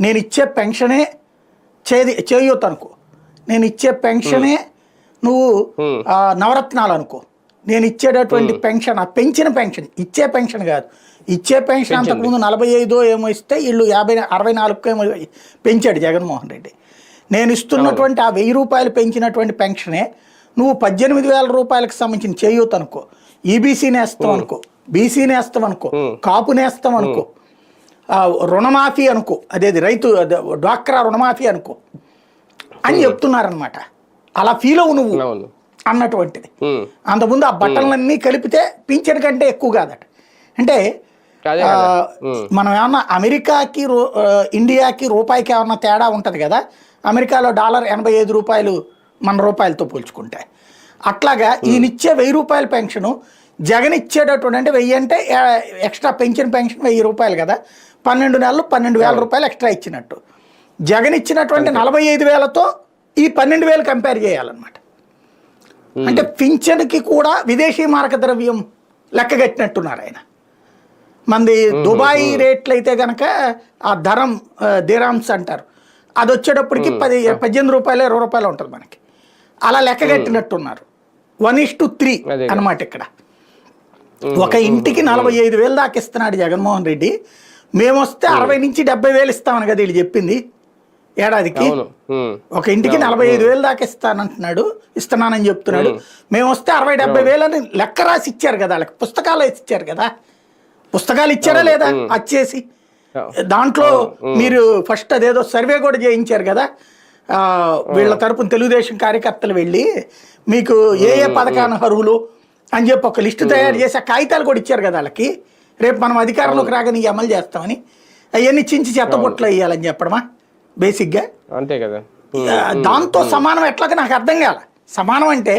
నేను ఇచ్చే పెన్షనే చేయొద్దు అనుకో, నేను ఇచ్చే పెన్షనే నువ్వు నవరత్నాలు అనుకో, నేను ఇచ్చేటటువంటి పెన్షన్ ఆ పెంచిన పెన్షన్ ఇచ్చే పెన్షన్ కాదు, ఇచ్చే పెన్షన్ అంతకుముందు 45 ఏమో ఇస్తే వీళ్ళు 64 ఏమో పెంచాడు జగన్మోహన్ రెడ్డి. నేను ఇస్తున్నటువంటి ఆ 1000 రూపాయలు పెంచినటువంటి పెన్షనే నువ్వు 18,000 రూపాయలకు సంబంధించిన చేయొద్దు అనుకో, ఈబీసీ నేస్తాం అనుకో, బీసీ నేస్తాం అనుకో, కాపు నేస్తాం అనుకో, రుణమాఫీ అనుకో, అదేది రైతు డ్వాక్రా రుణమాఫీ అనుకో అని చెప్తున్నారనమాట. అలా ఫీల్ అవు నువ్వు అన్నటువంటిది. అంతకుముందు ఆ బట్టలన్నీ కలిపితే పింఛన్ కంటే ఎక్కువ కాదట. అంటే మనం ఏమన్నా అమెరికాకి ఇండియాకి రూపాయికి ఏమన్నా తేడా ఉంటుంది కదా, అమెరికాలో $85 మన రూపాయలతో పోల్చుకుంటే, అట్లాగా ఈయనిచ్చే 1000 రూపాయల పెన్షను జగన్ ఇచ్చేటటువంటి, అంటే 1000 అంటే ఎక్స్ట్రా పెంచిన పెన్షన్ 1000 రూపాయలు కదా, 12 నెలలు 12,000 రూపాయలు ఎక్స్ట్రా ఇచ్చినట్టు. జగన్ ఇచ్చినటువంటి 45,000తో ఈ 12,000 కంపేర్ చేయాలన్నమాట. అంటే పింఛన్కి కూడా విదేశీ మారక ద్రవ్యం లెక్కగట్టినట్టున్నారు ఆయన. మంది దుబాయ్ రేట్లు అయితే కనుక ఆ దిరామ్స్ అంటారు, అది వచ్చేటప్పటికి 18 రూపాయలు 20 రూపాయలు ఉంటుంది మనకి. అలా లెక్కగట్టినట్టున్నారు. 1:3 అనమాట. ఇక్కడ ఒక ఇంటికి 45,000 దాకా ఇస్తున్నాడు జగన్మోహన్ రెడ్డి. మేము వస్తే 60 నుంచి 70,000 ఇస్తామని కదా వీళ్ళు చెప్పింది ఏడాదికి. ఒక ఇంటికి 45,000 దాకా ఇస్తున్నానని చెప్తున్నాడు. మేము వస్తే 60-70,000 అని లెక్క రాసి ఇచ్చారు కదా, వాళ్ళకి పుస్తకాలు వేసి ఇచ్చారు కదా. పుస్తకాలు ఇచ్చారా లేదా వచ్చేసి, దాంట్లో మీరు ఫస్ట్ అదేదో సర్వే కూడా చేయించారు కదా వీళ్ళ తరపున తెలుగుదేశం కార్యకర్తలు వెళ్ళి, మీకు ఏ పథకానికి అర్హులు అని చెప్పి ఒక లిస్టు తయారు చేసి ఆ కాగితాలు కూడా ఇచ్చారు కదా వాళ్ళకి. రేపు మనం అధికారంలోకి రాగానే అమలు చేస్తామని అవన్నీ చించి చెత్తబొట్లు వేయాలని చెప్పడమా బేసిక్గా. అంతే కదా. దాంతో సమానం ఎట్లాగా నాకు అర్థం కాల. సమానం అంటే